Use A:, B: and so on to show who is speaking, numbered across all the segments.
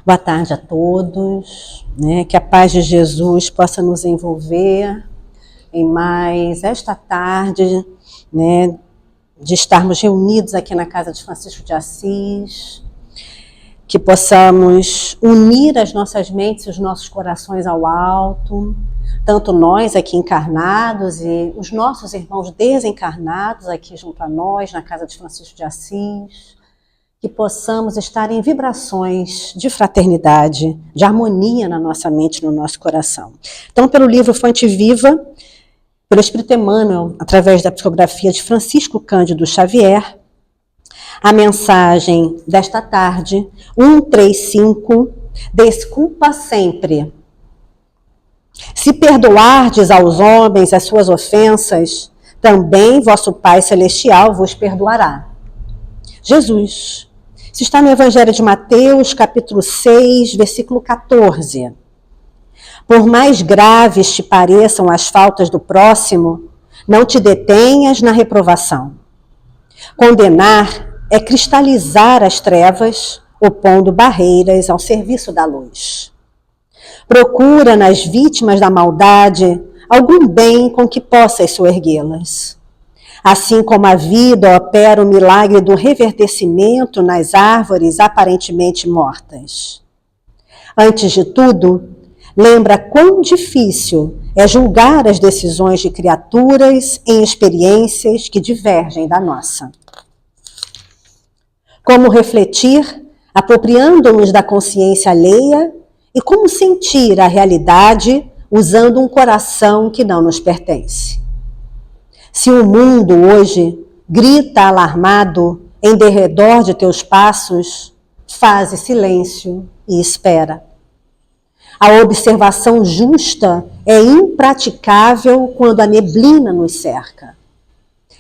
A: Boa tarde a todos, né? Que a paz de Jesus possa nos envolver em mais esta tarde, né? De estarmos reunidos aqui na casa de Francisco de Assis, que possamos unir as nossas mentes e os nossos corações ao alto, tanto nós aqui encarnados e os nossos irmãos desencarnados aqui junto a nós, na casa de Francisco de Assis, que possamos estar em vibrações de fraternidade, de harmonia na nossa mente e no nosso coração. Então, pelo livro Fonte Viva, pelo Espírito Emmanuel, através da psicografia de Francisco Cândido Xavier, a mensagem desta tarde, 135, desculpa sempre. Se perdoardes aos homens as suas ofensas, também vosso Pai Celestial vos perdoará. Jesus. Isso está no Evangelho de Mateus, capítulo 6, versículo 14. Por mais graves te pareçam as faltas do próximo, não te detenhas na reprovação. Condenar é cristalizar as trevas, opondo barreiras ao serviço da luz. Procura nas vítimas da maldade algum bem com que possas soerguê-las. Assim como a vida opera o milagre do reverdecimento nas árvores aparentemente mortas. Antes de tudo, lembra quão difícil é julgar as decisões de criaturas em experiências que divergem da nossa. Como refletir, apropriando-nos da consciência alheia, e como sentir a realidade usando um coração que não nos pertence. Se o mundo hoje grita alarmado em derredor de teus passos, faze silêncio e espera. A observação justa é impraticável quando a neblina nos cerca.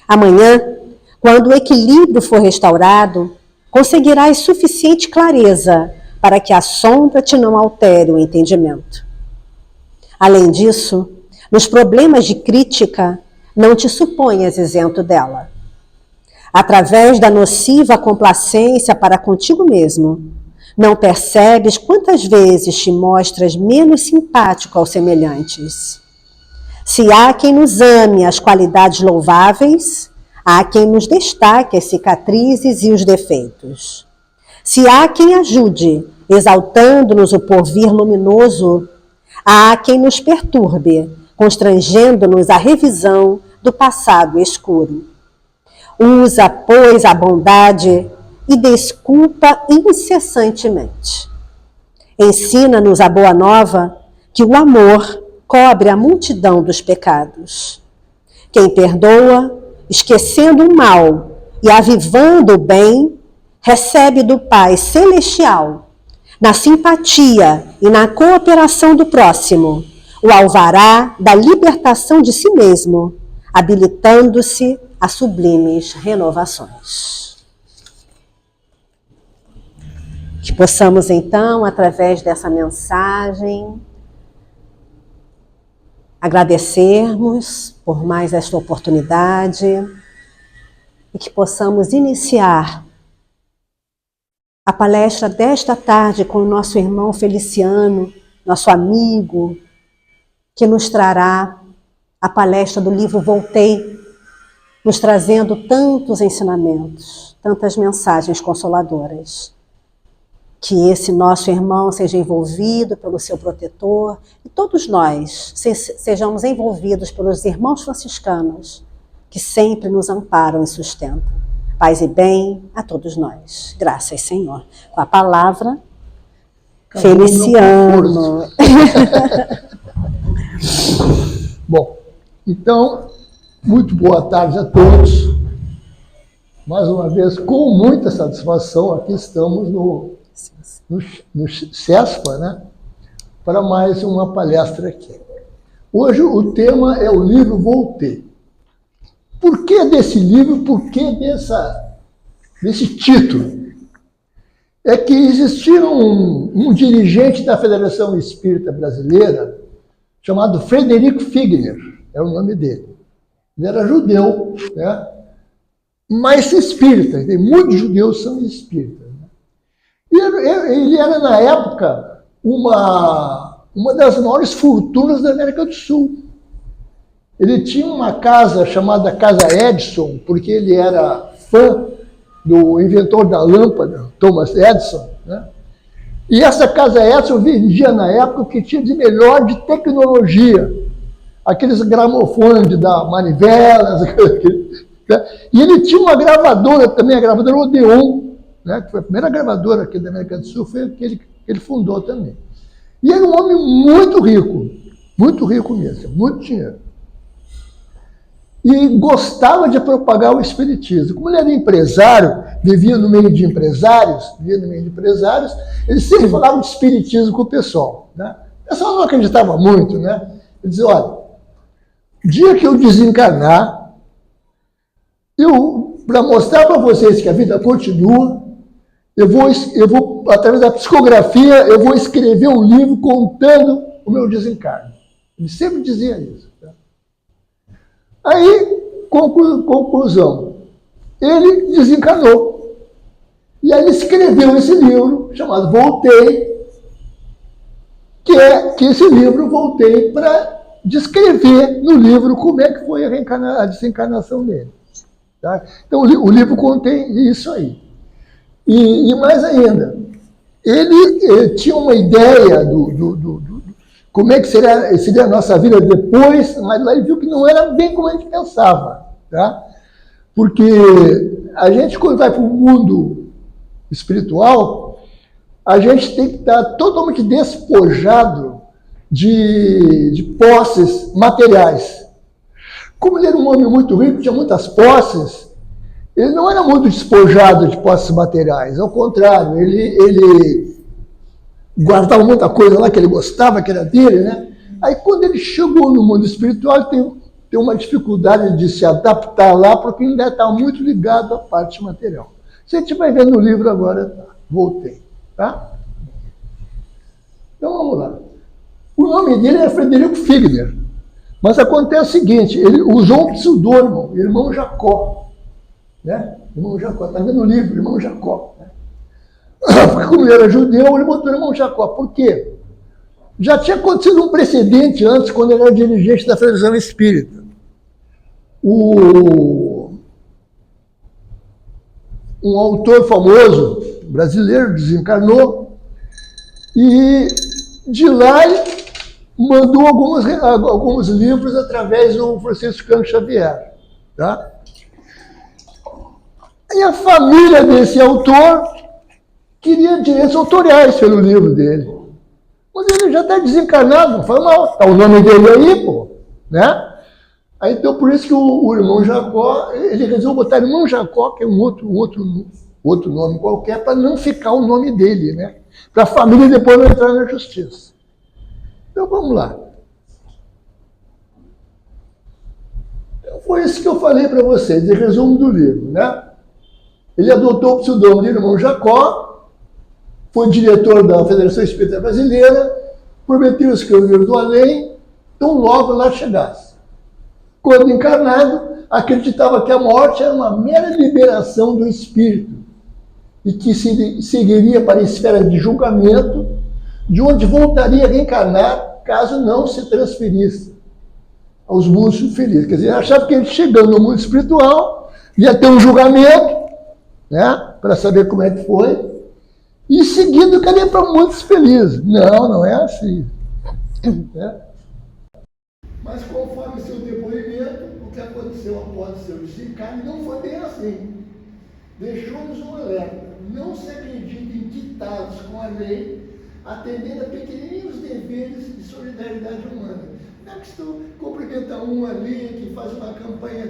A: Amanhã, quando o equilíbrio for restaurado, conseguirás suficiente clareza para que a sombra te não altere o entendimento. Além disso, nos problemas de crítica, não te suponhas isento dela. Através da nociva complacência para contigo mesmo, não percebes quantas vezes te mostras menos simpático aos semelhantes. Se há quem nos ame as qualidades louváveis, há quem nos destaque as cicatrizes e os defeitos. Se há quem ajude, exaltando-nos o porvir luminoso, há quem nos perturbe, constrangendo-nos à revisão do passado escuro. Usa, pois, a bondade e desculpa incessantemente. Ensina-nos a boa nova que o amor cobre a multidão dos pecados. Quem perdoa, esquecendo o mal e avivando o bem, recebe do Pai Celestial, na simpatia e na cooperação do próximo, o alvará da libertação de si mesmo, habilitando-se a sublimes renovações. Que possamos, então, através dessa mensagem, agradecermos por mais esta oportunidade e que possamos iniciar a palestra desta tarde com o nosso irmão Feliciano, nosso amigo, que nos trará a palestra do livro Voltei, nos trazendo tantos ensinamentos, tantas mensagens consoladoras. Que esse nosso irmão seja envolvido pelo seu protetor e todos nós sejamos envolvidos pelos irmãos franciscanos que sempre nos amparam e sustentam. Paz e bem a todos nós. Graças, Senhor. Com a palavra, Feliciano.
B: Bom, então, muito boa tarde a todos. Mais uma vez, com muita satisfação, aqui estamos no CESPA, né, para mais uma palestra aqui. Hoje o tema é o livro Voltei. Por que desse livro? Por que desse título? É que existia um dirigente da Federação Espírita Brasileira chamado Frederico Figner, é o nome dele. Ele era judeu, né? Mas espírita, muitos judeus são espíritas. Né? Ele era, na época, uma das maiores fortunas da América do Sul. Ele tinha uma casa chamada Casa Edison, porque ele era fã do inventor da lâmpada, Thomas Edison, né? E essa Casa Edison vendia, na época, o que tinha de melhor de tecnologia. Aqueles gramofones da Manivelas, né? E ele tinha uma gravadora também, a gravadora Odeon, né? Que foi a primeira gravadora aqui da América do Sul, foi aquele que ele fundou também. E era um homem muito rico mesmo, muito dinheiro. E gostava de propagar o espiritismo. Como ele era empresário, vivia no meio de empresários, ele sempre falava de espiritismo com o pessoal, né? O pessoal não acreditava muito, né? Ele dizia, olha, dia que eu desencarnar, para mostrar para vocês que a vida continua, eu vou, através da psicografia, eu vou escrever um livro contando o meu desencarne. Ele sempre dizia isso. Tá? Aí, conclusão, ele desencarnou. E aí ele escreveu esse livro, chamado Voltei, que esse livro Voltei para descrever no livro como é que foi a desencarnação dele. Tá? Então, o livro contém isso aí. E mais ainda, ele tinha uma ideia do como é que seria a nossa vida depois, mas lá ele viu que não era bem como a gente pensava. Tá? Porque a gente, quando vai para o mundo espiritual, a gente tem que estar totalmente despojado de posses materiais. Como ele era um homem muito rico, tinha muitas posses, ele não era muito despojado de posses materiais, ao contrário, ele guardava muita coisa lá que ele gostava, que era dele, né? Aí quando ele chegou no mundo espiritual, ele tem uma dificuldade de se adaptar lá, porque ainda está muito ligado à parte material. Se a gente vai ver no livro agora, Voltei, tá? Então vamos lá. O nome dele era Frederico Figner, mas acontece o seguinte, ele usou um pseudônimo, Irmão Jacó, né? Irmão Jacó, está vendo o livro, Irmão Jacó, né? Porque como ele era judeu, ele botou Irmão Jacó. Por quê? Já tinha acontecido um precedente antes, quando ele era dirigente da Federação Espírita. Um autor famoso, brasileiro, desencarnou, e de lá ele mandou alguns livros através do Franciscano Xavier. Tá? E a família desse autor queria direitos autoriais pelo livro dele. Mas ele já está desencarnado, não faz mal, está o nome dele aí, pô, né? Aí, então, por isso que o Irmão Jacó, ele resolveu botar Irmão Jacó, que é um outro nome qualquer, para não ficar o nome dele, né? Para a família depois não entrar na justiça. Então, vamos lá. Então, foi isso que eu falei para vocês, em resumo do livro, né? Ele adotou o pseudônimo de Irmão Jacó, foi diretor da Federação Espírita Brasileira, prometeu escrever do além, tão logo lá chegasse. Quando encarnado, acreditava que a morte era uma mera liberação do espírito e que seguiria para a esfera de julgamento, de onde voltaria a reencarnar caso não se transferisse aos mundos infelizes. Quer dizer, achava que ele chegando no mundo espiritual ia ter um julgamento, né, para saber como é que foi, e seguindo queria para mundos felizes. Não, não é assim. Né? Mas conforme seu depoimento, o que aconteceu após seu desencarne não foi bem assim. Deixou-nos um alerta. Não se acredita em ditados com a lei, atendendo a pequeninos deveres de solidariedade humana. Não é que se tu cumprimenta um ali, que faz uma campanha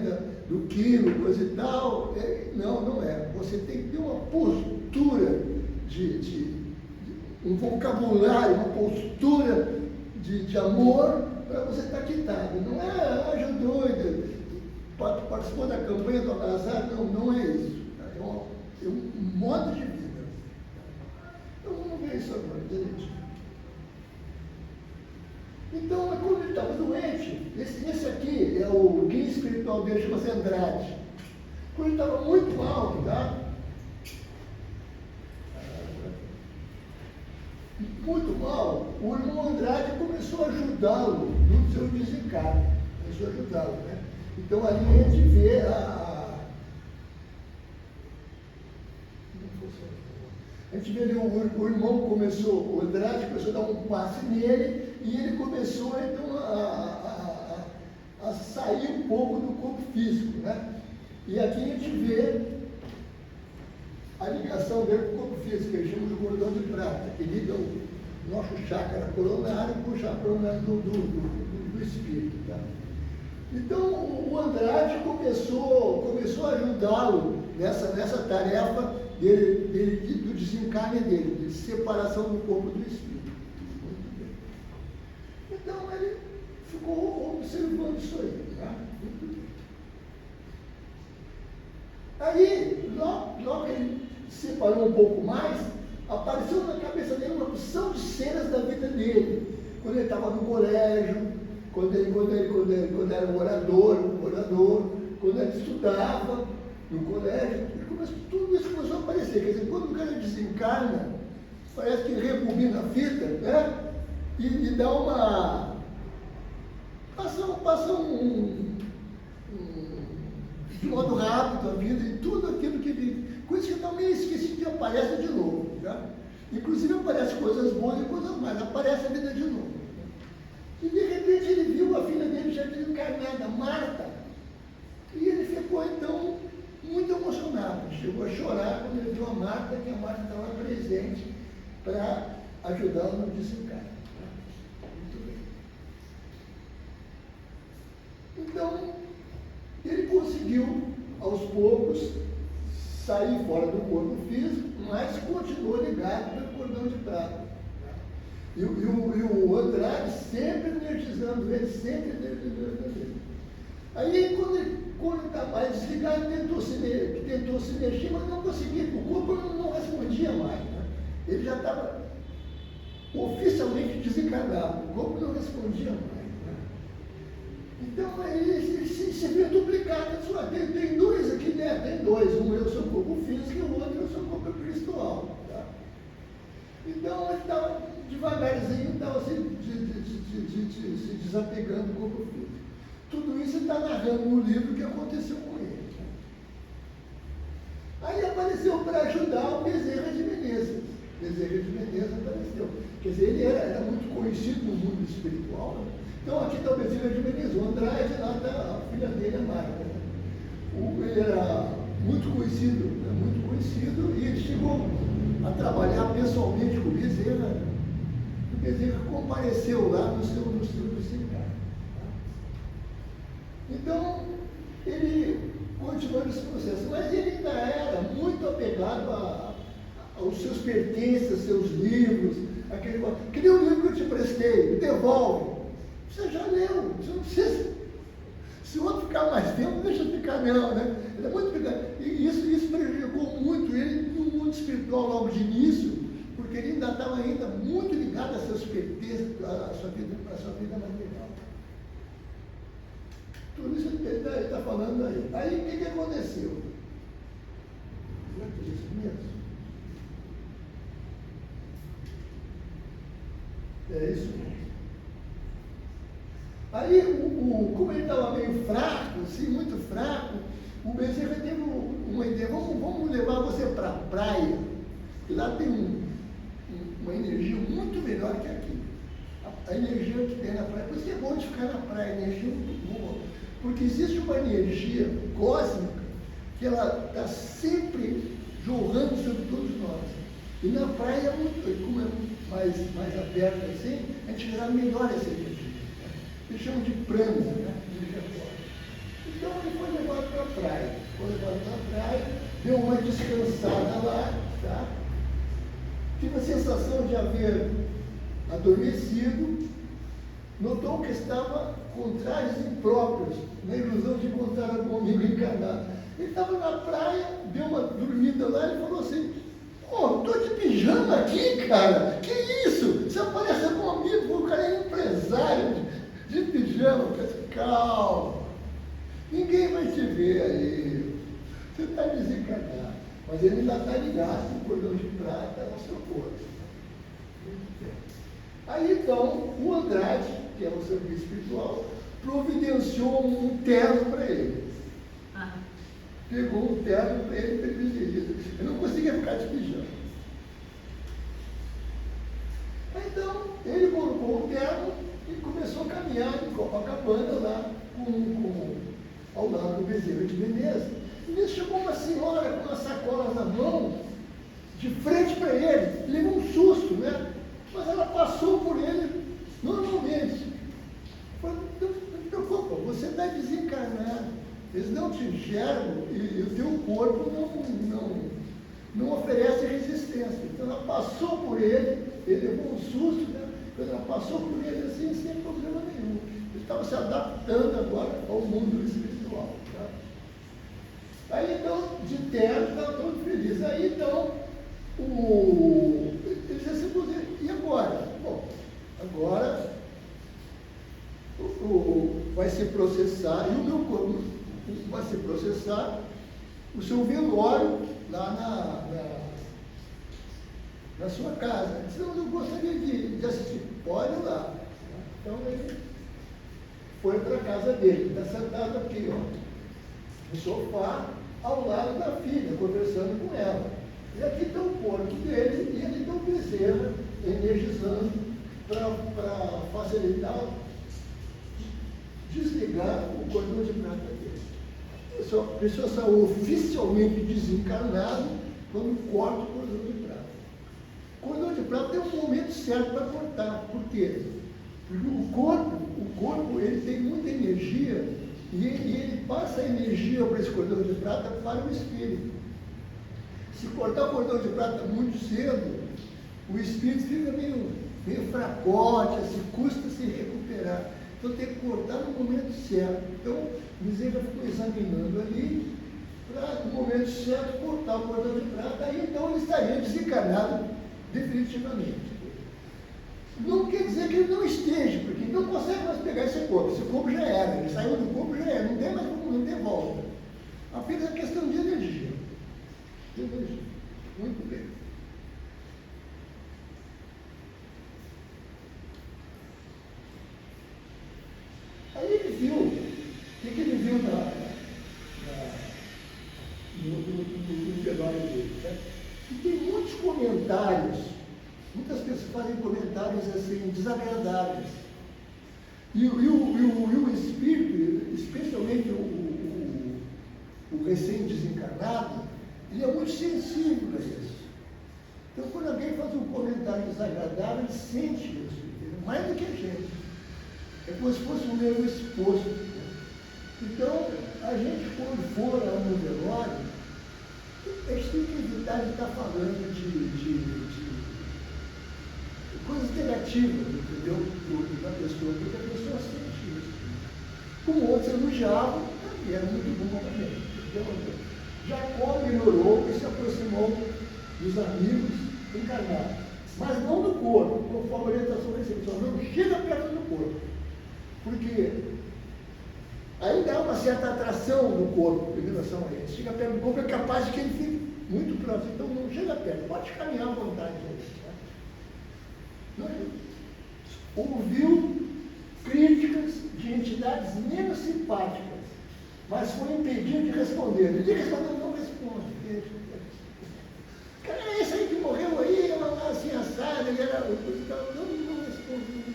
B: do quilo, coisa e tal. Não é. Você tem que ter uma postura um vocabulário, uma postura de amor para você estar quitado. Não é, já doido, participou da campanha do Alcazar, não é isso. É um modo de vida. Então vamos ver isso agora, direitinho. Então, quando ele estava doente, esse aqui é o guia espiritual dele, chama-se Andrade. Quando ele estava muito mal, tá? muito mal, o irmão Andrade começou a ajudá-lo no seu desencarne. Começou a ajudá-lo, né? Então ali a gente vê a gente vê ali o irmão começou, o Andrade começou a dar um passe nele e ele começou então a sair um pouco do corpo físico, né? E aqui a gente vê a ligação dele com o corpo físico, que chama de cordão de prata, que liga o nosso chácara coronário com o chácara coronário do espírito, tá? Então o Andrade começou a ajudá-lo nessa tarefa do desencarne dele, de separação do corpo do espírito. Muito bem. Então ele ficou observando isso aí. Tá? Muito bem. Aí, logo que ele separou um pouco mais, apareceu na cabeça dele uma opção de cenas da vida dele. Quando ele estava no colégio, quando ele era morador, quando ele estudava no colégio, tudo isso começou a aparecer. Quer dizer, quando o cara desencarna, parece que rebobina a fita, né? E dá uma. Passa de modo rápido a vida e tudo aquilo que vive. Coisas que eu também esqueci que aparece de novo. Tá? Inclusive aparecem coisas boas e coisas más, aparece a vida de novo. E de repente ele viu a filha dele já desencarnada, Marta. E ele ficou então muito emocionado. Chegou a chorar quando ele viu a Marta, que a Marta estava presente para ajudá-lo no desencarne. Muito bem. Então, ele conseguiu, aos poucos, sair fora do corpo físico, mas continuou ligado pelo cordão de prata. E o Andrade sempre energizando ele, sempre energizando ele. Aí, quando ele está mais desligado, tentou se mexer, mas não conseguia, o corpo não respondia mais. Né? Ele já estava oficialmente desencarnado, o corpo não respondia mais. Né? Então, ele se vê duplicado. Tem dois aqui, né? Tem dois. Um é o seu corpo físico e o outro é o seu corpo espiritual. Tá? Então, ele estava devagarzinho, estava se desapegando do corpo físico. Tudo isso está narrando no livro o que aconteceu com ele. Aí apareceu para ajudar o Bezerra de Menezes. Bezerra de Menezes apareceu. Quer dizer, ele era muito conhecido no mundo espiritual. Né? Então aqui está o Bezerra de Menezes, o Andrade, lá está a filha dele, a Marta. Né? Ele era muito conhecido, e ele chegou a trabalhar pessoalmente com o Bezerra. Né? O Bezerra compareceu lá no seu desencarne. Então, ele continuou nesse processo, mas ele ainda era muito apegado aos seus pertences, seus livros, que nem o livro que eu te prestei, me devolve. Você já leu, você não precisa. Se o outro ficar mais tempo, deixa ficar não, né? Ele é muito apegado. E isso prejudicou muito ele no mundo espiritual logo de início, porque ele ainda estava muito ligado a seus pertences, à sua vida material. Tudo isso ele está falando aí. Aí o que aconteceu? Isso mesmo? É isso mesmo. Aí, como ele estava meio fraco, assim, muito fraco, o Bezerra teve uma ideia: vamos levar você para a praia, que lá tem uma energia muito melhor que aqui. A energia que tem na praia, por isso que é bom de ficar na praia, a energia é muito boa. Porque existe uma energia cósmica que ela está sempre jorrando sobre todos nós. E na praia, como é mais aberto assim, a gente verá melhor essa energia. Eles chamam de prana, né? Então ele foi levado para a praia. Deu uma descansada lá, tá? Tive a sensação de haver adormecido, notou que estava com trajes impróprios, na ilusão de encontrar algum amigo encarnado. Ele estava na praia, deu uma dormida lá e falou assim: estou de pijama aqui, cara, que isso? Você aparece com um amigo, o cara é empresário de pijama. Eu falei: calma, ninguém vai te ver aí, você está desencarnado. Mas ele ainda está ligado, o cordão de prata ao seu corpo. Aí então, o Andrade, que é o seu guia espiritual, providenciou um terno para ele. Pegou um terno para ele preferido. Eu não conseguia ficar de pijama. Então, ele colocou o terno e começou a caminhar em Copacabana, lá ao lado do Bezerra de Menezes. E nisso chegou uma senhora com uma sacola na mão, de frente para ele. Ele levou um susto, né? Mas ela passou por ele normalmente. Falou, não te preocupa, você está desencarnado. Eles não te enxergam e o teu corpo não oferece resistência. Então ela passou por ele levou um susto, né? Quando ela passou por ele assim, sem problema nenhum. Ele estava se adaptando agora ao mundo espiritual. Tá? Aí então, de terno, estava todo feliz. Aí então, ele disse assim, e agora? Bom, agora vai se processar, e o meu corpo vai se processar o seu velório lá na sua casa. Ele disse, não, eu gostaria de assistir. Pode ir lá. Então ele foi para a casa dele, está sentado aqui, ó, no sofá, ao lado da filha, conversando com ela. E aqui está o corpo dele, e aqui está o Bezerra, energizando para facilitar desligar o cordão de prata dele. A pessoa saiu oficialmente desencarnado quando corta o cordão de prata. O cordão de prata tem um momento certo para cortar. Por quê? Porque o corpo ele tem muita energia e ele passa a energia para esse cordão de prata para o espírito. Se cortar o cordão de prata muito cedo, o espírito fica meio fracote, assim, custa se recuperar. Então tem que cortar no momento certo. Então, o Bezerra ficou examinando ali, para no momento certo cortar o cordão de prata, aí então ele estaria desencarnado definitivamente. Não quer dizer que ele não esteja, porque ele não consegue mais pegar esse corpo já era, ele saiu do corpo já era, não tem mais como, não tem volta. Apenas a questão de energia. Muito bem. Aí ele viu, o que ele viu no velório dele? Né? E tem muitos comentários, muitas pessoas fazem comentários assim, desagradáveis. E o espírito, especialmente o recém-desencarnado, ele é muito sensível a isso. Então, quando alguém faz um comentário desagradável, ele sente isso, entendeu? Mais do que a gente. É como se fosse um meio exposto. Né? Então, a gente, quando for a um velório, a gente tem que evitar de estar falando de coisas negativas, entendeu? Da pessoa, porque a pessoa sente isso. Como outros elogiavam, e era muito bom também. Entendeu? Jacó melhorou e se aproximou dos amigos encarnados. Mas não do corpo, conforme a orientação recebida. Não chega perto do corpo. Porque ainda há uma certa atração do corpo em relação a ele. Chega perto do corpo, é capaz de que ele fique muito próximo. Então não chega perto, pode caminhar à vontade. Né? Ouviu críticas de entidades menos simpáticas, mas foi impedido de responder. Ele disse que não responde. Cara, é esse aí que morreu aí, ela assim assada, ele era. Não responde.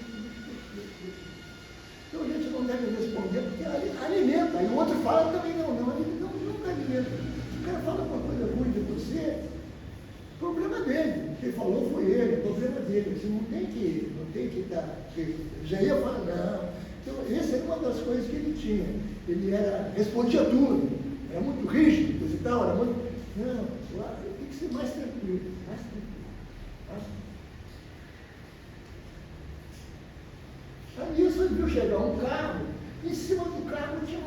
B: Então a gente não deve responder, porque alimenta. E o outro fala também, nunca alimenta. Se o cara fala uma coisa ruim de você, o problema dele. Quem falou foi ele, o problema dele. Você não tem que dar. Já ia falar, não. Então, essa era uma das coisas que ele tinha. Ele respondia tudo, era muito rígido, coisa e tal, era muito. Não, tem que ser mais tranquilo, mais tranquilo. Tá? Aí nisso ele viu chegar um carro, e em cima do carro tinha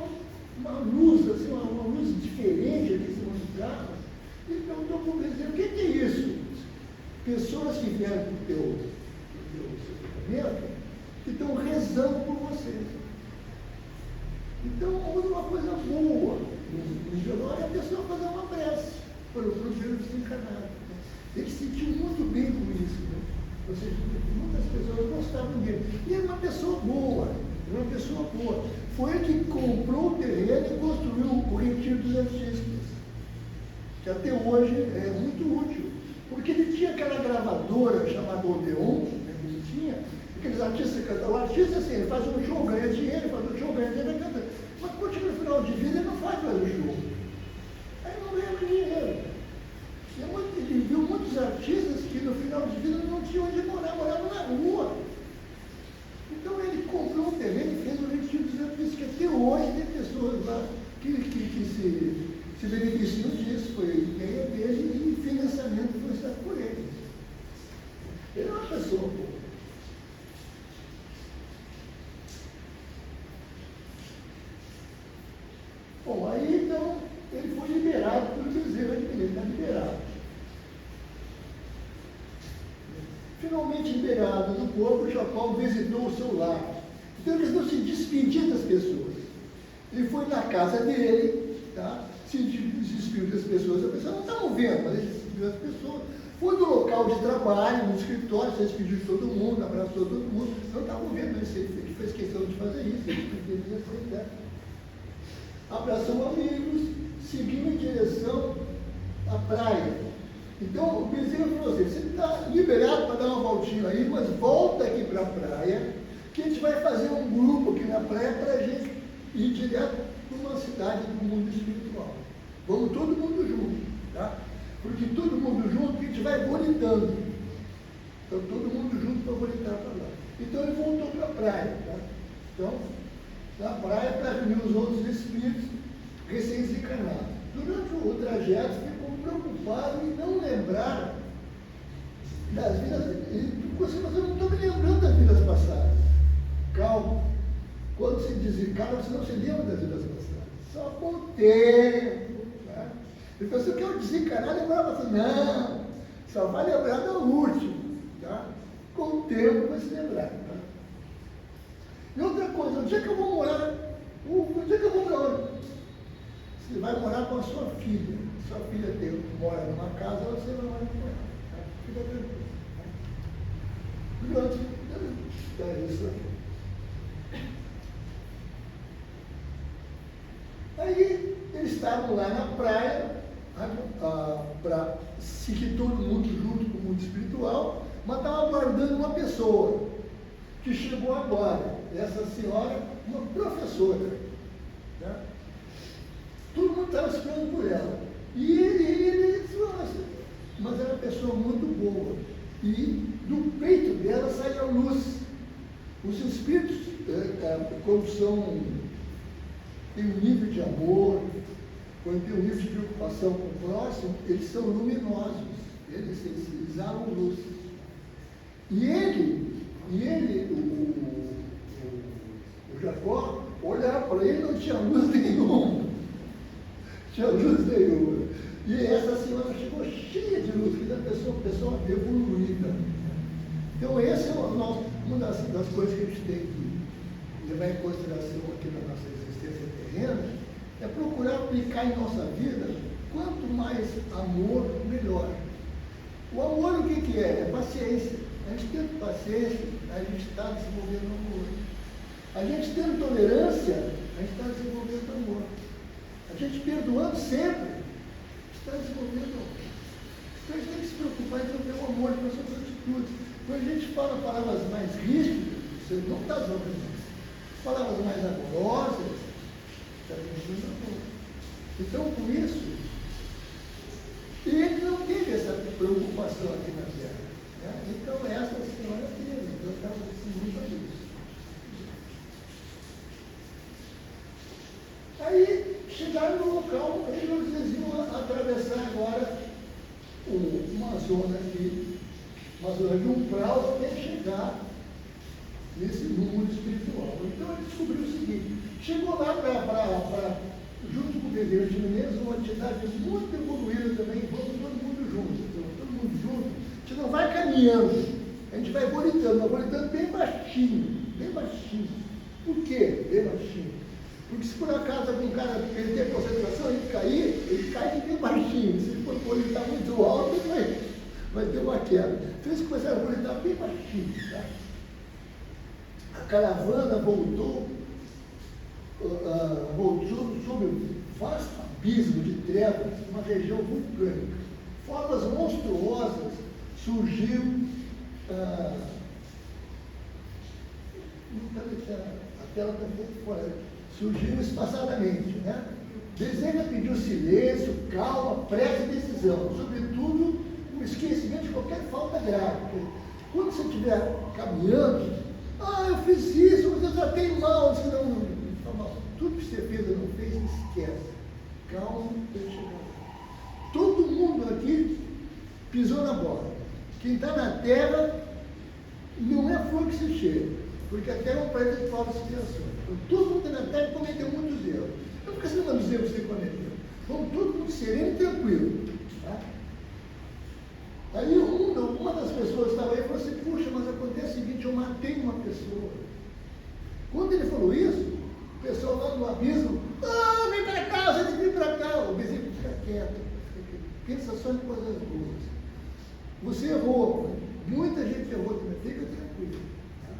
B: uma luz, assim, uma luz diferente aqui em cima do carro. Ele perguntou para o Bezerra, o que é isso? Pessoas que vieram para o teu sepultamento que estão rezando por você. Então, uma coisa boa no velório é a pessoa fazer uma prece para o filho desencarnado. Ele se sentiu muito bem com isso. Né? Ou seja, muitas pessoas gostava dele. E era uma pessoa boa, Foi ele que comprou o terreno e construiu o Retiro dos Artistas, que até hoje é muito útil, porque ele tinha aquela gravadora chamada Odeon, né, que ele tinha, aqueles artistas cantam. O artista, assim, ele faz um show, ganha dinheiro, faz um show, ganha dinheiro, canta. Mas quando chega no final de vida, ele não faz mais o show. Aí não ganha dinheiro. Ele viu muitos artistas que no final de vida não tinham onde morar, moravam na rua. Então ele comprou um terreno e fez o Retiro dos Artistas, que até hoje tem pessoas lá que se beneficiam disso, foi ideia dele e financiamento foi estado por ele. Ele é uma pessoa boa. Bom, aí então ele foi liberado pelo Bezerra de Menezes, está liberado. Finalmente liberado do corpo, João visitou o seu lar. Então eles não se despediam das pessoas. Ele foi na casa dele, tá? Se despediu das pessoas. As pessoas não estavam vendo, mas ele se despediu das pessoas. Foi no local de trabalho, no escritório, se despediu de todo mundo, abraçou todo mundo. Não estavam vendo, mas ele fez questão de fazer isso. Ele foi, né? Abraçou amigos, seguiu em direção à praia. Então o Bezerra falou assim: você está liberado para dar uma voltinha aí, mas volta aqui para a praia, que a gente vai fazer um grupo aqui na praia para a gente ir direto para uma cidade do mundo espiritual. Vamos todo mundo junto, tá? Porque todo mundo junto que a gente vai bonitando. Então todo mundo junto para bonitar para lá. Então ele voltou para a praia, tá? Então, na praia para reunir os outros espíritos recém-desencarnados. Durante o trajeto ficou preocupado em não lembrar das vidas. Ele ficou assim: mas eu não estou me lembrando das vidas passadas. Calma. Quando se desencarna, você não se lembra das vidas passadas. Só com o tempo. Tá? Ele falou assim: eu quero desencarnar e lembrar você. Não, só vai lembrar da última. Tá? Com o tempo vai se lembrar. Tá? E outra coisa, onde é que eu vou morar? Onde é que eu vou morar? Você vai morar com a sua filha. Sua filha mora numa casa, você vai morar com ela. Tá? Fica tranquilo. Tá? Pronto. É isso aqui. Aí eles estavam lá na praia, para seguir todo mundo junto com o mundo espiritual, mas estavam aguardando uma pessoa que chegou agora. Essa senhora, uma professora. Tá? Todo mundo estava esperando por ela. E ele nossa, mas era uma pessoa muito boa. E do peito dela saía luz. Os espíritos, quando tem um nível de amor, quando tem um nível de preocupação com o próximo, eles são luminosos. Eles exalam luz. E ele, o Jacó, olhava para ele, não tinha luz nenhuma. Tinha luz nenhuma. E essa senhora chegou cheia de luz, que é uma pessoa evoluída. Então, essa é uma das coisas que a gente tem que levar em consideração aqui na nossa existência terrena, é procurar aplicar em nossa vida quanto mais amor, melhor. O amor, o que é? É paciência. A gente tendo paciência, a gente está desenvolvendo amor. A gente tendo tolerância, a gente está desenvolvendo amor. A gente perdoando sempre, está desenvolvendo amor. Então a gente tem que se preocupar em desenvolver o amor nas suas atitudes. Quando a gente fala palavras mais rígidas, você não está desenvolvendo. Palavras mais amorosas, está desenvolvendo amor. Então, por isso, ele não teve essa preocupação aqui na Terra. Né? Então, essa senhora teve. Então, estava muito isso. Aí, chegaram no local, eles iam atravessar agora uma zona aqui, uma zona de umbral, até chegar no mundo espiritual. Então, ele descobriu o seguinte: chegou lá junto com o Bezerra de Menezes, uma entidade muito evoluída também, vamos todo mundo junto. Então, todo mundo junto, a gente não vai caminhando, a gente vai bonitando bem baixinho, bem baixinho. Por quê? Bem baixinho. Porque se por acaso algum cara perder a concentração, ele cai bem baixinho. Se for bonitar muito alto, vai ter uma queda. Então eles começaram a bonitar bem baixinho. Tá? a caravana voltou sob um vasto abismo de trevas, uma região vulcânica. Formas monstruosas surgiam. A tela está fora. Surgiu espaçadamente, né? Desenha pediu silêncio, calma, pressa e decisão, sobretudo o esquecimento de qualquer falta grave. Porque quando você estiver caminhando, eu fiz isso, mas eu tratei mal, você não, tudo que você fez ou não fez, esquece. Calma, deixa chegar lá. Todo mundo aqui pisou na bola. Quem está na terra não é flor que se cheira, porque a terra é um planeta de provas e expiações. Então, todo mundo está na terra cometeu muitos erros. Não fica cima dos erros que você cometeu. Vamos todo mundo sereno e tranquilo. Tá? Aí uma das pessoas estava aí e falou assim, puxa, mas acontece o seguinte, eu matei uma pessoa. Quando ele falou isso, o pessoal lá no abismo, vem para cá, você tem que vir para cá. O vizinho fica quieto, pensa só em coisas boas. Você errou, muita gente errou também, fica tranquilo. Tá?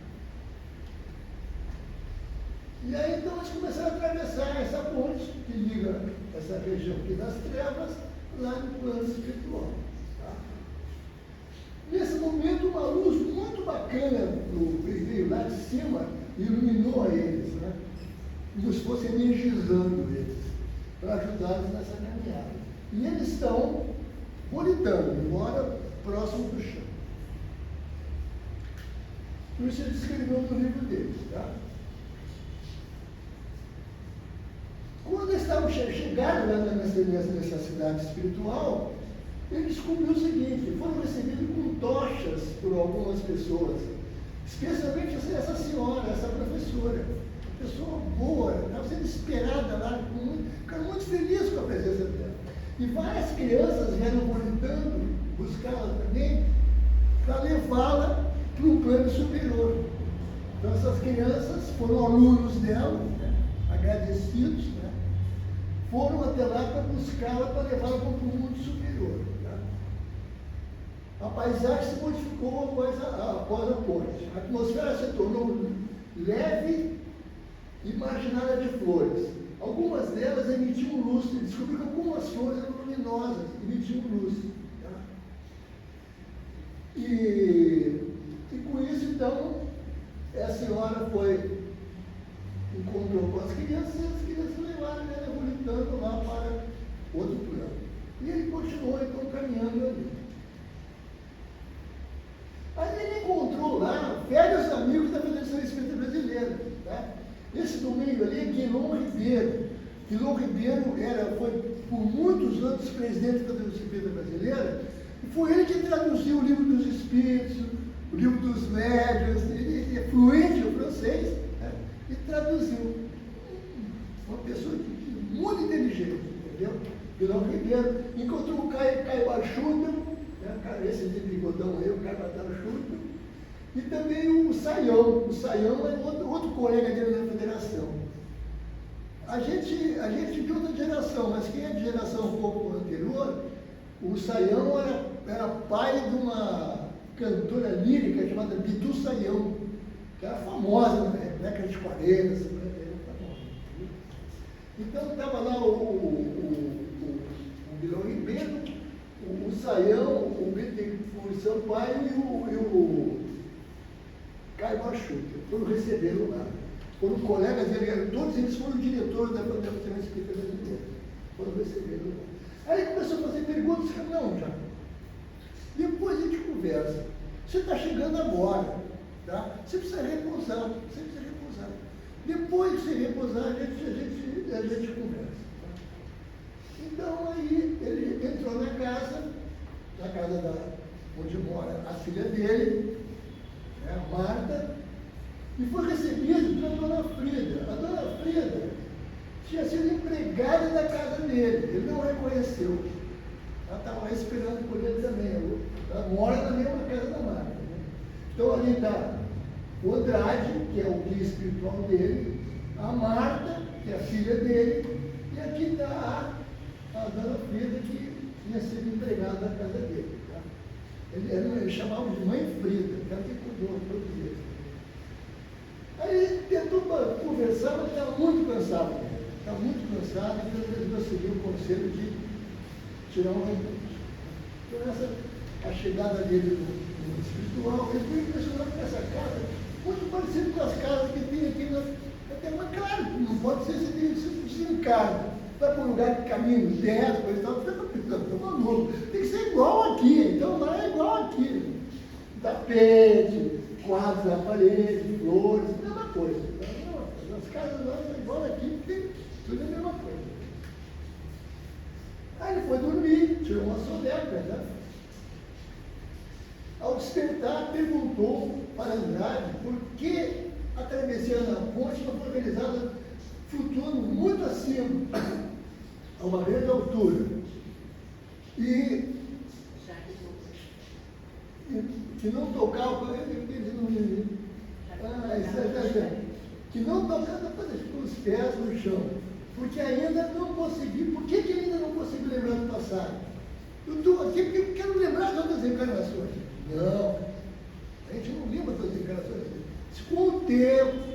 B: E aí então eles começaram a atravessar essa ponte que liga essa região aqui das trevas lá no plano espiritual. Tá? Nesse momento, uma luz muito bacana veio lá de cima e iluminou eles, né? Como se fosse energizando eles, para ajudá-los nessa caminhada. E eles estão vomitando, embora próximo do chão. Por isso ele escreveu no livro deles. Tá? Quando eles estavam chegaram lá nessa cidade espiritual, ele descobriu o seguinte, foram recebidos com tochas por algumas pessoas, especialmente essa senhora, essa professora, uma pessoa boa, estava sendo esperada lá, ficaram muito felizes com a presença dela. E várias crianças vieram voltando buscá-la também, para levá-la para um plano superior. Então essas crianças foram alunos dela, né, agradecidos, né, foram até lá para buscá-la, para levá-la para um mundo superior. A paisagem se modificou após a ponte. A atmosfera se tornou leve e marginada de flores. Algumas delas emitiam luz. Descobriu que algumas flores eram luminosas, emitiam luz. Tá? E com isso, então, a senhora encontrou com as crianças e as crianças levaram ela evoluindo lá para outro plano. E ele continuou, então, caminhando ali. Aí ele encontrou lá velhos amigos da Federação Espírita Brasileira. Tá? Esse do meio ali é Guilom Ribeiro. Guilom Ribeiro foi por muitos anos presidente da Federação Espírita Brasileira e foi ele que traduziu o livro dos Espíritos, o livro dos Médiuns, ele é fluente no francês, né? E traduziu. Uma pessoa muito inteligente, entendeu? Guilom Ribeiro encontrou o Caio Bachuta, esse de bigodão aí, o Carbataro Chuto, e também o Saião. O Saião é outro colega dele na federação. A gente de outra geração, mas quem é de geração um pouco anterior, o Saião era pai de uma cantora lírica chamada Bidu Saião, que era famosa na década de 40, 50, famosa. Então estava lá o Guilherme Ribeiro, o Saião, o Sampaio e o Caio Bachuta, foram recebê-lo lá. Foram colegas dele, todos eles foram diretores da Federação Espírita Brasileira. Foram recebê-lo lá. Aí ele começou a fazer perguntas, disse, não, já. Depois a gente conversa. Você está chegando agora, tá? Você precisa repousar, Depois que você repousar, a gente conversa. Então aí ele entrou na casa onde mora a filha dele, né, a Marta, e foi recebido pela dona Frida. A dona Frida tinha sido empregada da casa dele, ele não reconheceu. Ela estava lá esperando por ele também. Ela mora na mesma casa da Marta. Né? Então ali está o Andrade, que é o guia espiritual dele, a Marta, que é a filha dele, e aqui está a dona Frida, que tinha sido empregada da casa dele. Tá? Ele chamava de Mãe Frida, que ela que cuidou de todos eles. conversar, mas está muito cansado. Está muito cansado e às vezes eu segui o conselho de tirar um remédio. Então, a chegada dele no mundo espiritual, ele foi impressionado com essa casa, muito parecido com as casas que tem aqui na terra. Mas claro, não pode ser se em casa. Vai para um lugar de caminho, reto, coisa e tal, você está maluco. Tem que ser igual aqui, então lá é igual aqui. Tapete, quadros na parede, flores, mesma coisa. As casas lá são igual aqui, porque tudo é a mesma coisa. Aí ele foi dormir, tirou uma soneca, né? Ao despertar, perguntou para Andrade por que a travessia na ponte não foi realizada flutuando muito acima, a uma grande altura. E que não tocava, que não tocava os pés no chão, porque ainda não consegui. Por que ainda não consigo lembrar do passado? Eu estou aqui porque eu quero lembrar de outras encarnações. Não, a gente não lembra das encarnações. Se com o tempo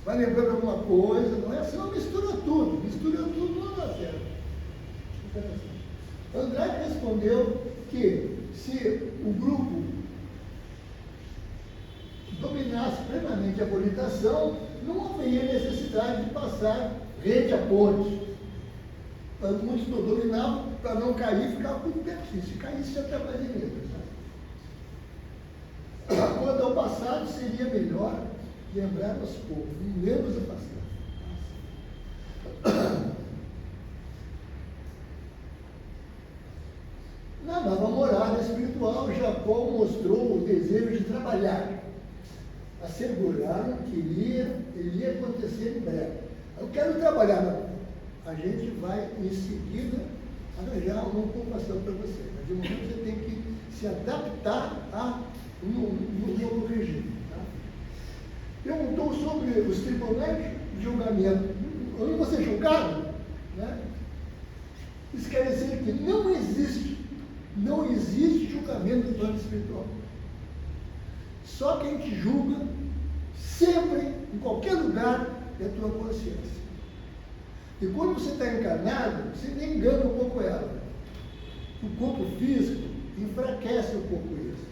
B: vai lembrando alguma coisa, não é assim, mistura tudo não dá certo. Andrade respondeu que se o grupo dominasse plenamente a habilitação, não haveria necessidade de passar rede a ponte. Muitos não dominavam para não cair, ficava muito tempo assim. Se caísse, já estava ali mesmo. Quanto ao passado, seria melhor lembrar aos poucos. Não lembro do passado. Na nova morada espiritual, Jacó mostrou o desejo de trabalhar. Asseguraram que iria acontecer em breve. Eu quero trabalhar. Não. A gente vai, em seguida, arranjar uma ocupação para você. Mas, de momento, você tem que se adaptar a um novo regime. Tá? Perguntou sobre os tribunais de julgamento. Onde você julgado? Né? Esclarecer que não existe julgamento no plano espiritual. Só quem te julga, sempre, em qualquer lugar, é a tua consciência. E quando você está encarnado, você nem engana um pouco ela. O corpo físico enfraquece um pouco isso.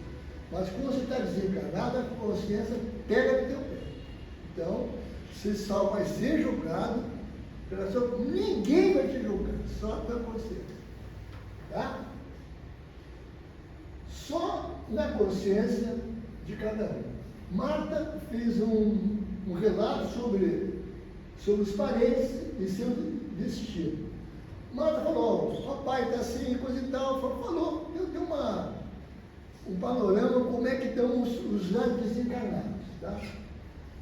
B: Mas quando você está desencarnado, a consciência pega no teu pé. Então, você só vai ser julgado, ninguém vai te julgar, só a tua consciência. Tá? Só na consciência de cada um. Marta fez um relato sobre os parentes e seu destino. Marta falou, papai está assim, coisa e tal. Falou, eu tenho um panorama como é que estão os anos desencarnados. Tá?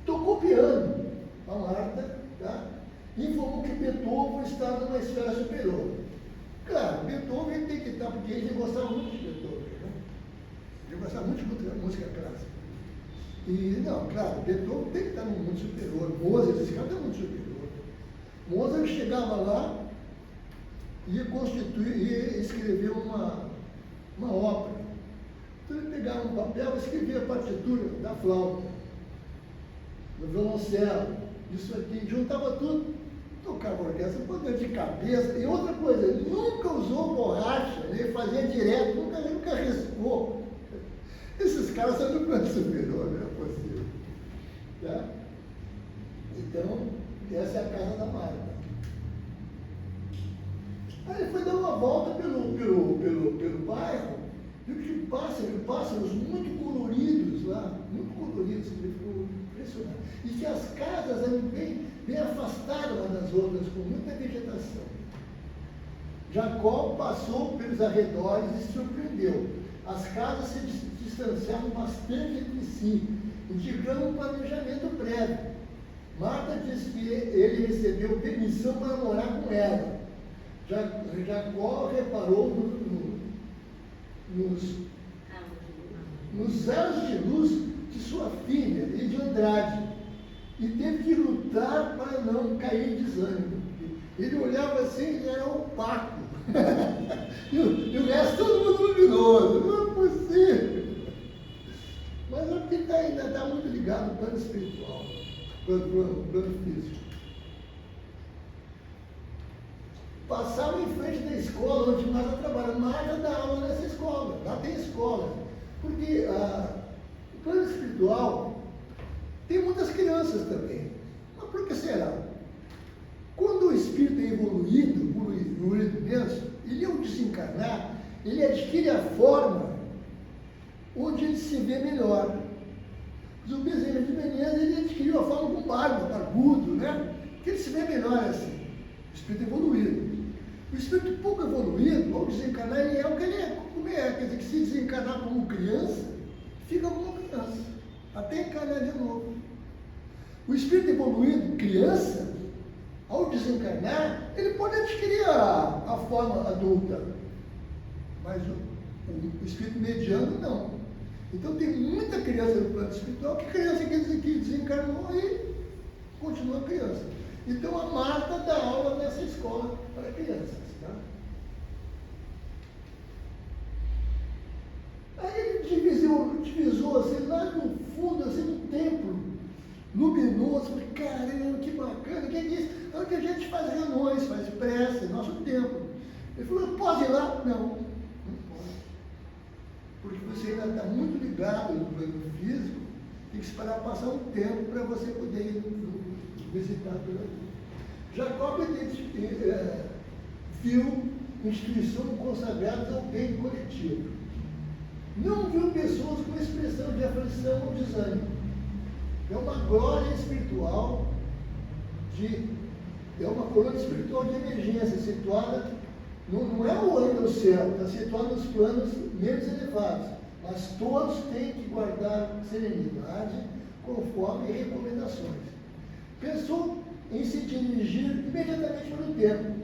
B: Estou copiando a Marta, tá? Informou que Beethoven está numa esfera superior. Claro, Beethoven tem que estar, porque ele gostava muito de Beethoven. Né? Ele gostava muito de música clássica. E, não, claro, Beethoven tem que estar no mundo superior. Mozart, esse cara está no mundo superior. Mozart chegava lá e ia escrever uma ópera. Então ele pegava um papel e escrevia a partitura da flauta, do violoncelo, isso aqui, juntava tudo, tocava a orquestra, poder de cabeça. E outra coisa, ele nunca usou borracha, ele fazia direto, nunca riscou. Esses caras são do plano superior, não é possível. Tá? Então, essa é a casa da Marta. Aí ele foi dar uma volta pelo bairro, viu que pássaros muito coloridos lá, ele ficou impressionado. E que as casas eram bem afastadas umas das outras, com muita vegetação. Jacó passou pelos arredores e se surpreendeu. As casas se distanciavam bastante entre si, indicando um planejamento prévio. Marta disse que ele recebeu permissão para morar com ela. Jacó reparou nos anos de luz de sua filha e de Andrade, e teve que lutar para não cair em desânimo. Ele olhava assim e era opaco. e o resto todo mundo luminoso. Não é possível. Mas é porque ainda está muito ligado ao plano espiritual. plano físico. Passaram em frente da escola onde nós trabalhamos, Marta dá aula nessa escola, lá tem escola. Porque o plano espiritual tem muitas crianças também. Mas por que será? Quando o espírito é evoluído mesmo, ele ao desencarnar, ele adquire a forma onde ele se vê melhor. O Bezerra de Menezes, ele adquiriu a forma com barba, barbudo, né? Porque ele se vê melhor assim, o espírito evoluído. O espírito pouco evoluído, ao desencarnar, ele é o que ele é, como é. Quer dizer, que se desencarnar como criança, fica como criança, até encarnar de novo. O espírito evoluído, criança, ao desencarnar, ele pode adquirir a forma adulta, mas o espírito mediano não. Então tem muita criança no plano espiritual que criança que desencarnou e continua criança. Então a Marta dá aula nessa escola para crianças. Tá? Aí ele divisou assim, lá no fundo, assim, um templo luminoso. Falei, caramba, que bacana, que é isso? É onde a gente faz reuniões, faz prece, nosso templo. Ele falou, eu posso ir lá? Não, não pode. Porque você ainda está muito ligado no plano físico, tem que esperar passar um tempo para você poder ir visitar por ali. Jacob viu instituições consagradas ao bem coletivo. Não viu pessoas com expressão de aflição ou desânimo. É uma glória espiritual, é uma coluna espiritual de emergência, situada, não é o ângulo do céu, está situada nos planos menos elevados, mas todos têm que guardar serenidade conforme recomendações. Pensou em se dirigir imediatamente para o templo,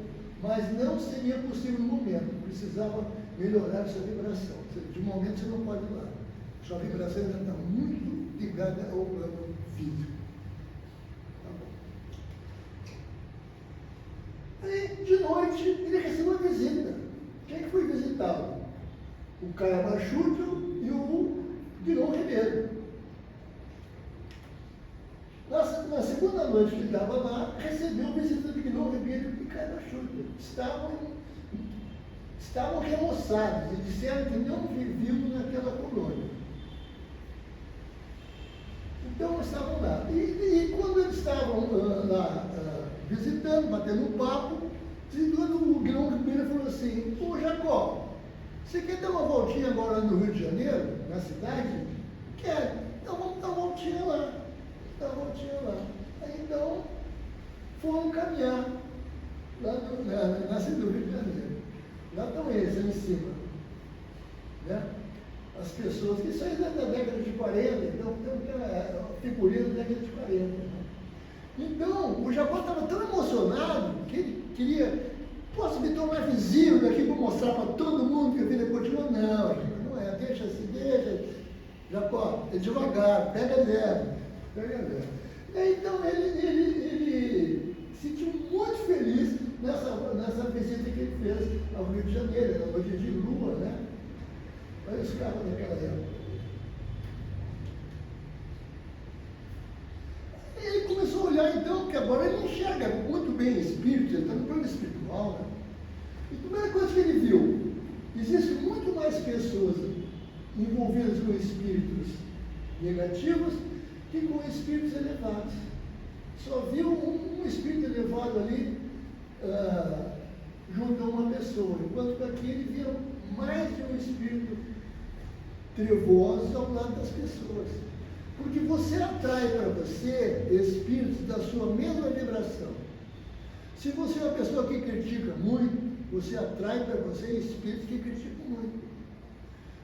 B: mas não seria possível no momento, precisava melhorar sua vibração. De momento você não pode ir lá. Sua vibração ainda está muito ligada ao plano físico. Tá bom. Aí, de noite, ele recebeu uma visita. Quem que foi visitá-lo? O Caio Machúdio e o Guilherme Ribeiro. Na segunda noite que ele estava lá, recebeu a visita de Guilherme Ribeiro e Caio Machúdio. Estavam remoçados e disseram que não viviam naquela colônia. Então estavam lá. E quando eles estavam lá visitando, batendo um papo, o Guilherme Ribeiro falou assim, ô Jacó, você quer dar uma voltinha agora no Rio de Janeiro, na cidade? Quero. Então vamos dar uma voltinha lá. Aí então foram caminhar lá na cidade do Rio de Janeiro. Lá estão eles, ali em cima. Né? As pessoas, que isso aí é da década de 40, então tem aquela figurinha da década de 40. Né? Então, o Jacó estava tão emocionado que ele queria, posso me tornar visível aqui para mostrar para todo mundo que a vida continua? Não é, deixa assim, deixa. Jacó, é devagar, pega leve. Então ele se sentiu muito feliz nessa visita que ele fez ao Rio de Janeiro, na noite de lua, né? Olha os carros daquela época. E ele começou a olhar então, porque agora ele enxerga muito bem o espírito, ele está no plano espiritual, né? E a primeira coisa que ele viu, existem muito mais pessoas envolvidas com espíritos negativos que com espíritos elevados. Só viu um espírito elevado ali junto a uma pessoa, enquanto que aqui ele viu mais de um espírito trevoso ao lado das pessoas. Porque você atrai para você espíritos da sua mesma vibração. Se você é uma pessoa que critica muito, você atrai para você espíritos que criticam muito.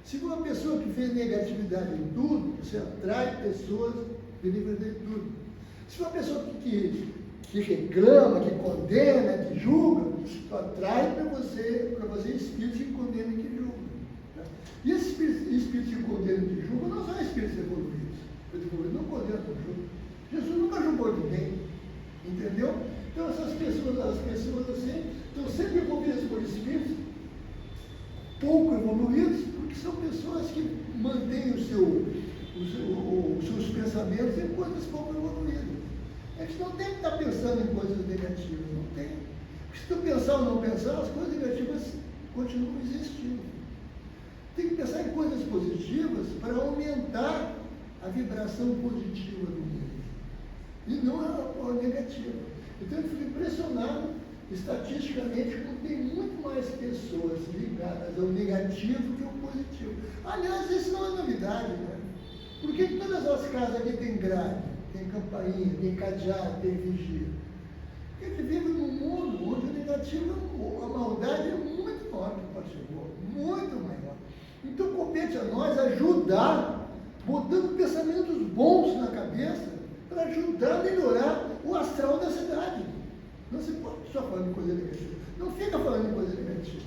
B: Se for uma pessoa que vê negatividade em tudo, você atrai pessoas que negatividade em tudo. Se for uma pessoa que reclama, que condena, que julga, atrai para você espíritos que condenam e que julgam. Né? E esses espíritos que condenam e que julgam não são espíritos evoluídos. Não condenam, não julgam. Jesus nunca julgou ninguém. Entendeu? Então as pessoas assim, estão sempre envolvidas por espíritos pouco evoluídos, porque são pessoas que mantêm os seus pensamentos enquanto pouco evoluídos. A gente não tem que estar pensando em coisas negativas, não tem. Se tu pensar ou não pensar, as coisas negativas continuam existindo. Tem que pensar em coisas positivas para aumentar a vibração positiva do mundo. E não a negativa. Então eu fico impressionado, estatisticamente, como tem muito mais pessoas ligadas ao negativo que ao positivo. Aliás, isso não é novidade, né? Por que todas as casas aqui tem grade, tem campainha, tem cadeado, tem vigia? Porque a gente vive num mundo onde o negativo, a maldade é muito maior que o patrimônio, muito maior. Então compete a nós ajudar, botando pensamentos bons na cabeça, para ajudar a melhorar o astral da cidade. Não se pode só falar de coisa negativa. Não fica falando de coisa negativa.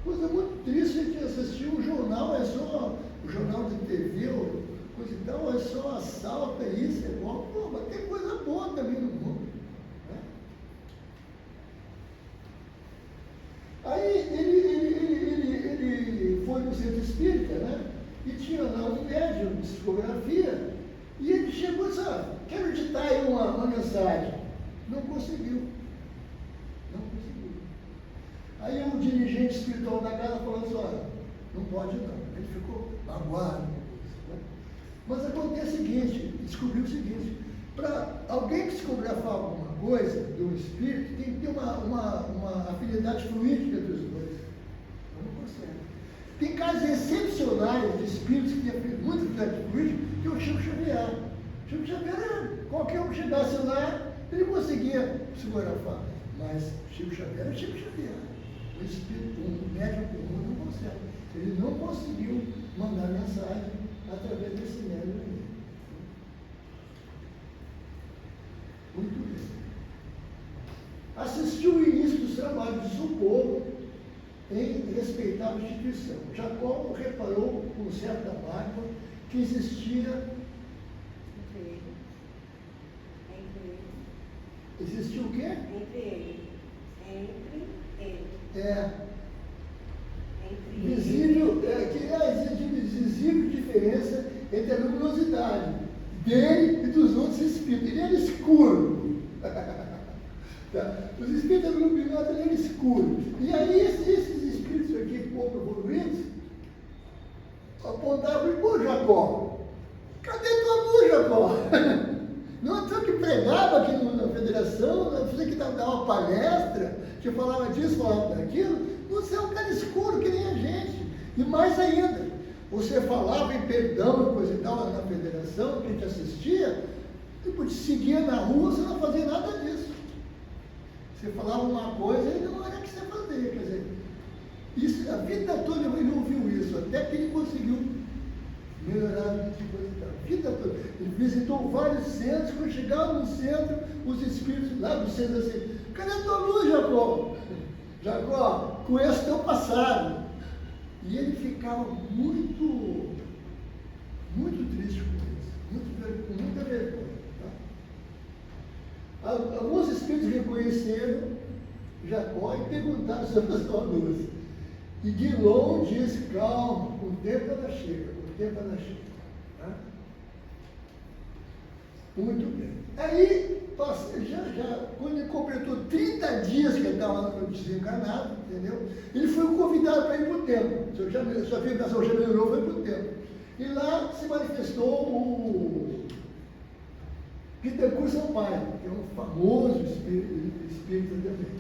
B: Coisa muito triste a gente assistir um jornal, é só o jornal de TV, ou coisa e tal, é só assalto, é isso, é igual. Pô, mas tem coisa boa também no mundo. Né? Aí ele foi no centro espírita, né? E tinha lá um médium de psicografia, e ele chegou e disse, quero ditar aí uma mensagem. Não conseguiu. Não conseguiu. Aí o dirigente espiritual da casa falou assim, olha, não pode não. Ele ficou magoado. Né? Mas acontece o seguinte, descobriu o seguinte, para alguém psicografar alguma coisa do espírito, tem que ter uma afinidade fluídica dos dois. Não consegue. Tem casos excepcionais de espíritos que têm muita afinidade fluídica, que é o Chico Xavier. O Chico Xavier, qualquer um que chegasse lá, ele conseguia psicografar. Mas Chico Xavier é Chico Xavier. O espírito, um médium comum não consegue. Ele não conseguiu mandar mensagem através desse médium aí. Muito bem. Assistiu o início dos trabalhos de socorro em respeitável instituição. Jacó reparou, com certa mágoa, que existia. Existia o quê?
C: Entre ele.
B: Visível, que existe visível diferença entre a luminosidade dele e dos outros espíritos. Ele era escuro. Tá? Os espíritos luminosos, ele era escuro. E aí esses espíritos aqui pouco evoluídos apontavam e pô, Jacó, cadê tua luz, Jacó? Não, tu que pregava aqui na federação, você que dava uma palestra, que falava disso, falava daquilo, você é um cara escuro que nem a gente. E mais ainda, você falava em perdão e coisa e tal na federação, que a gente assistia, tipo, te seguia na rua, você não fazia nada disso. Você falava uma coisa e não era o que você fazia. Quer dizer, isso, a vida toda ele ouviu isso, até que ele conseguiu melhorar de coisa e tal. A vida toda. Ele visitou vários centros, quando chegava no centro, os espíritos lá do centro assim, cadê a tua luz, Jacó? Jacó, conheço teu passado. E ele ficava muito triste com isso, com muita vergonha. Tá? Alguns espíritos reconheceram Jacó e perguntaram sobre a sua luz. E Guilom disse, calma, o tempo ela chega, o tempo ela chega. Tá? Muito bem. Aí, quando ele completou 30 dias que ele estava desencarnado, entendeu? Ele foi convidado para ir para o templo. Sua vibração já melhorou, foi para o templo. E lá se manifestou o Bittencourt Sampaio, que é um famoso espírito também.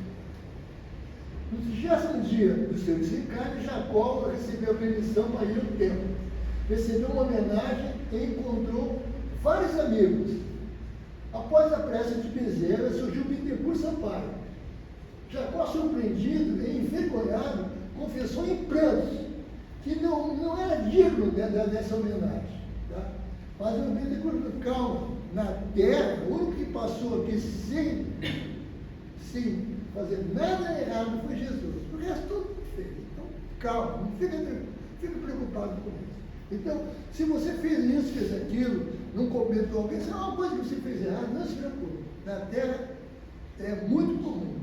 B: No 30º dia do seu desencarne, Jacó recebeu a permissão para ir ao templo. Recebeu uma homenagem e encontrou vários amigos. Após a prece de Bezerra, surgiu Bittencourt Sampaio. Jacó, surpreendido e envergonhado, confessou em prantos que não era digno dessa homenagem. Tá? Mas o Bittencourt, calma, na terra, o único que passou aqui sem fazer nada errado foi Jesus. O resto tudo fez. Então, calma, não fica preocupado com isso. Então, se você fez isso, fez aquilo, não comentou alguém, se é uma coisa que você fez errado, não se preocupe. Na terra é muito comum.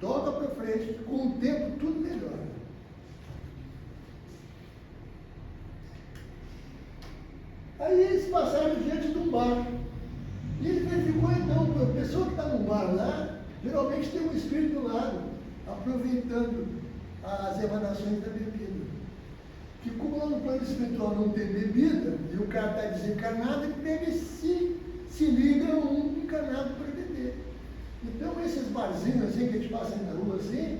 B: Toca para frente, com o tempo tudo melhora. Aí eles passaram diante de um bar. E ele verificou bar lá, geralmente tem um espírito do lado, aproveitando as emanações da bebida. Que como lá no plano espiritual não tem bebida, e o cara está desencarnado, ele pega e se liga a um encarnado para beber. Então esses barzinhos assim que a gente passa na rua assim,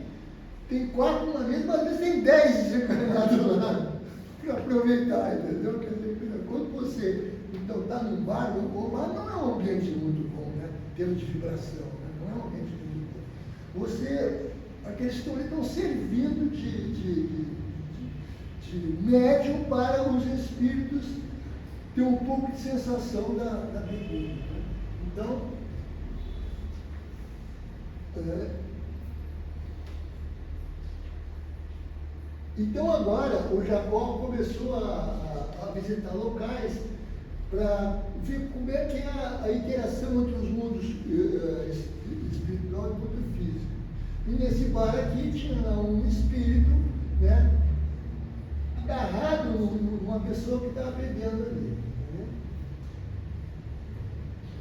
B: tem 4 na mesa, mas às vezes tem 10 desencarnados lá, para aproveitar, entendeu? Quer dizer, quando você então está num bar, o bar não é um ambiente muito bom, né? Em termos de vibração, né? Não é um ambiente muito bom. Aqueles que estão ali estão servindo de médium para os espíritos ter um pouco de sensação da bebida. Né? Então agora o Jacó começou a visitar locais para ver como é que é a interação entre os mundos espiritual e mundo físico. E nesse bar aqui tinha um espírito, né, agarrado numa pessoa que estava bebendo ali.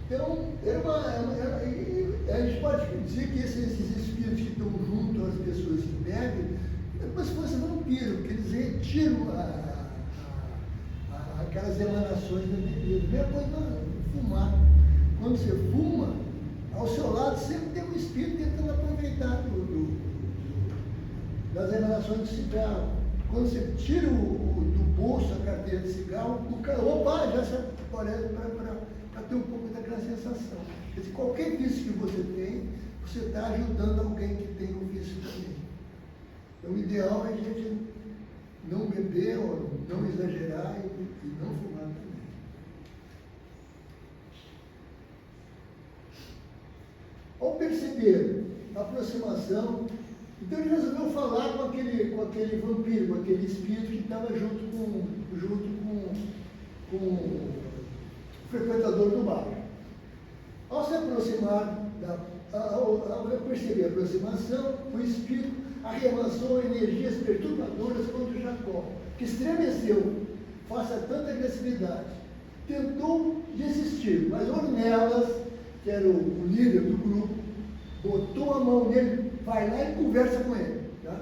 B: Então, a gente pode dizer que esses espíritos que estão junto às pessoas que bebem, é como se fosse vampiro, porque eles retiram aquelas emanações da bebida. Mesma coisa fumar. Quando você fuma, ao seu lado sempre tem um espírito tentando aproveitar das emanações do cigarro. Quando você tira do bolso a carteira de cigarro, o cara, opa, já se aparece para ter um pouco daquela sensação. Quer dizer, qualquer vício que você tem, você está ajudando alguém que tem o vício também. Então, o ideal é a gente não beber, ou não exagerar e não fumar também. Ao perceber a aproximação, então ele resolveu falar com aquele vampiro, com aquele espírito que estava junto com o frequentador do bar. Ao se aproximar, ao perceber a aproximação, o espírito arremessou energias perturbadoras contra Jacó, que estremeceu face a tanta agressividade. Tentou desistir, mas Ornelas, que era o líder do grupo, botou a mão nele, vai lá e conversa com ele. Tá?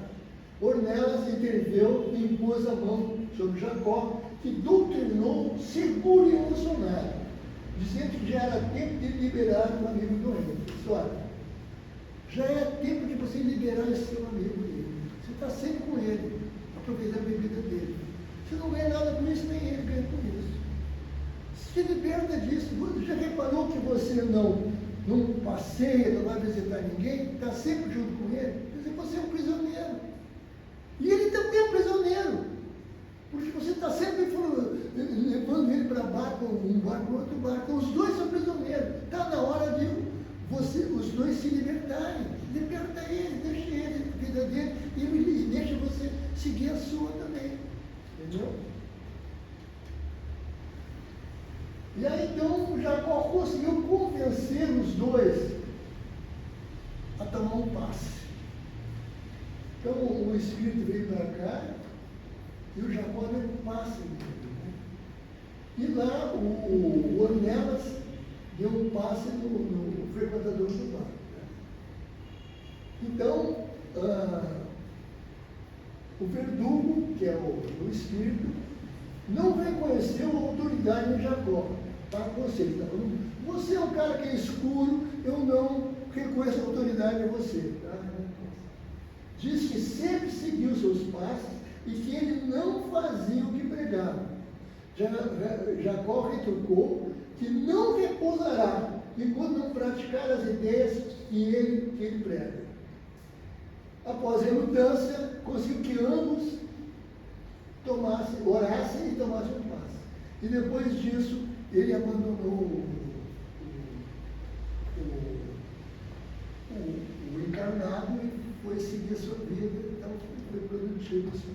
B: Ornelas interveio e impôs a mão sobre Jacó, que doutrinou seguro e emocionado, dizendo que já era tempo de liberar o amigo doente. Olha, já é tempo de você liberar esse seu amigo dele. Você está sempre com ele, aproveitando a bebida dele. Você não ganha nada com isso, nem ele ganha com isso. Se liberta disso. Você já reparou que você não passeia, não vai visitar ninguém, está sempre junto com ele? Quer dizer, você é um prisioneiro. E ele também é um prisioneiro. Porque você está sempre levando ele para um barco, outro barco. Então, os dois são prisioneiros. Está na hora de os dois se libertarem. Liberta ele, deixa ele, a vida dele, e deixa você seguir a sua também. Entendeu? E aí, então, Jacó conseguiu convencer os dois a tomar um passe. Então, o espírito veio para cá e o Jacó deu um passe nele. Né? E lá, o Ornelas deu um passe no frequentador do bar. Né? Então, o verdugo, que é o espírito, não reconheceu a autoridade em Jacó. Tá? Você é um cara que é escuro, eu não reconheço a autoridade em você. Tá? Diz que sempre seguiu seus passos e que ele não fazia o que pregava. Jacó retrucou que não repousará enquanto não praticar as ideias que ele prega. Após a relutância, conseguiu que ambos orassem e tomassem um passe. E depois disso, ele abandonou o encarnado e foi seguir a sua vida. Então, foi produtivo assim.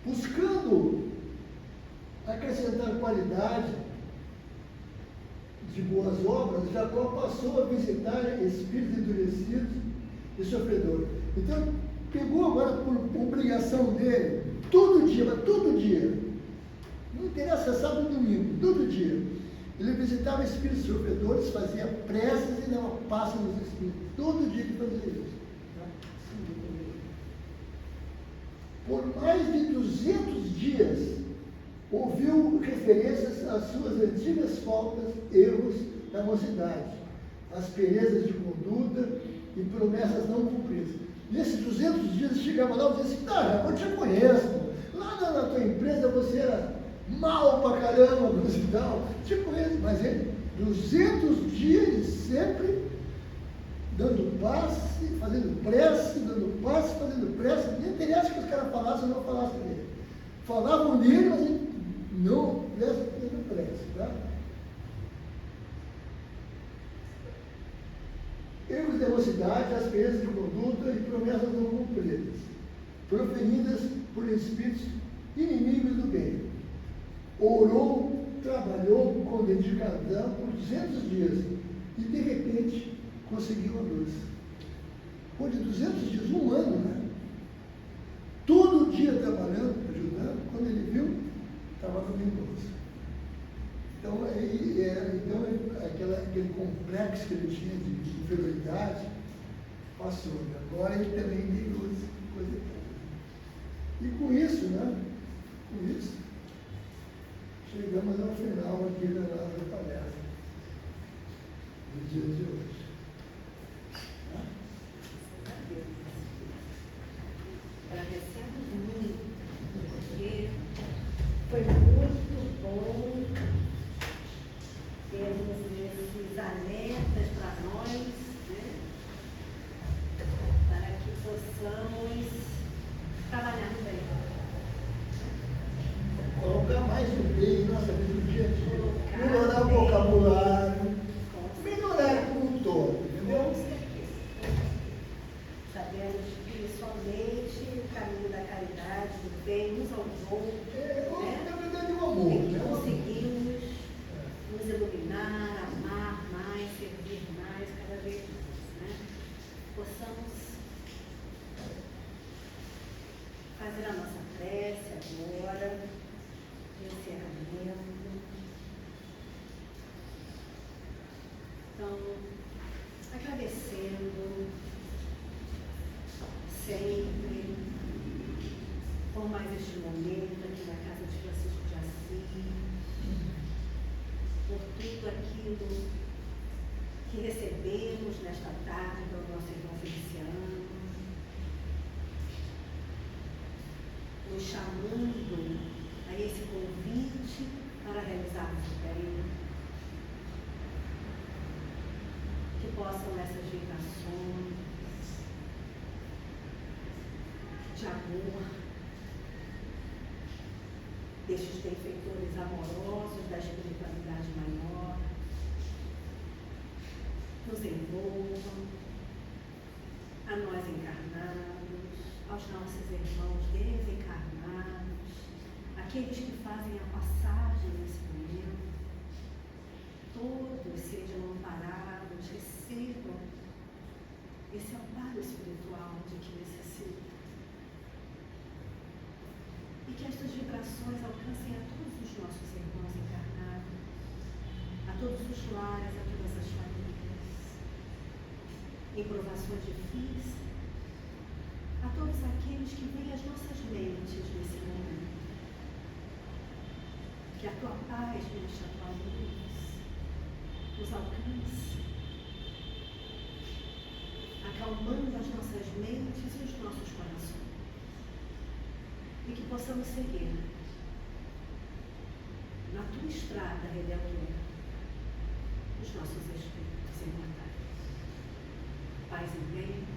B: Buscando acrescentar qualidade de boas obras, Jacó passou a visitar espíritos endurecidos e sofredores. Então, pegou agora por obrigação dele, todo dia, Não interessa sábado e domingo, todo dia. Ele visitava espíritos sofredores, fazia preces e dava passo nos espíritos. Todo dia ele fazia isso. Por mais de 200 dias, ouviu referências às suas antigas faltas, erros da mocidade, asperezas de conduta e promessas não cumpridas. Nesses 200 dias, ele chegava lá e dizia assim, tá, eu te conheço, lá na tua empresa você era mal pra caramba, coisa e tal, te conheço, mas ele, 200 dias, ele sempre dando passe, fazendo prece, dando passe, fazendo prece, nem interessa que os caras falassem ou não falassem dele. Falavam dele, mas ele não fazendo prece, tá? Erros de mocidade, asperezas de conduta e promessas não cumpridas, proferidas por espíritos inimigos do bem. Orou, trabalhou com dedicação por 200 dias e, de repente, conseguiu a luz. Depois de 200 dias, um ano, né? Todo dia trabalhando, ajudando, quando ele viu, estava no luz. Então, aquele complexo que ele tinha de inferioridade passou. Agora ele também tem luz, coisa e tal. E com isso, né? Com isso, chegamos ao final aqui da nossa palestra do dia de hoje.
C: Agradecemos muito, porque foi muito bom termos esses alertas para nós, né? Para que possamos trabalhar no bem.
B: Colocar mais o bem em nossa vida do dia a dia. Melhorar o vocabulário, melhorar como um todo, entendeu?
C: Com certeza. Sabemos que somente o caminho da caridade, do bem uns aos outros, né?
B: Na verdade, o amor.
C: É que
B: Né?
C: conseguimos nos iluminar, amar mais, servir mais, cada vez mais, né? Possamos fazer a nossa prece agora, de encerramento. Então, agradecendo sempre por mais este momento aqui na casa de Francisco de Assis, por tudo aquilo que recebemos nesta tarde do nosso irmão Feliciano, nos chamando a esse convite para realizarmos o bem, que possam essas vibrações de amor destes benfeitores amorosos da espiritualidade maior nos envolvam, a nós encarnados, aos nossos irmãos desencarnados, aqueles que fazem a passagem nesse momento, todos sejam amparados, recebam esse amparo espiritual de que necessitam. E que estas vibrações alcancem a todos os nossos irmãos encarnados, a todos os lares, a todas as famílias, em provações difíceis, a todos aqueles que vêm às nossas mentes nesse momento. Que a tua paz, ministra a tua luz, nos alcance, acalmando as nossas mentes e os nossos corações. E que possamos seguir na tua estrada redentora os nossos espíritos imortais. Paz e bem.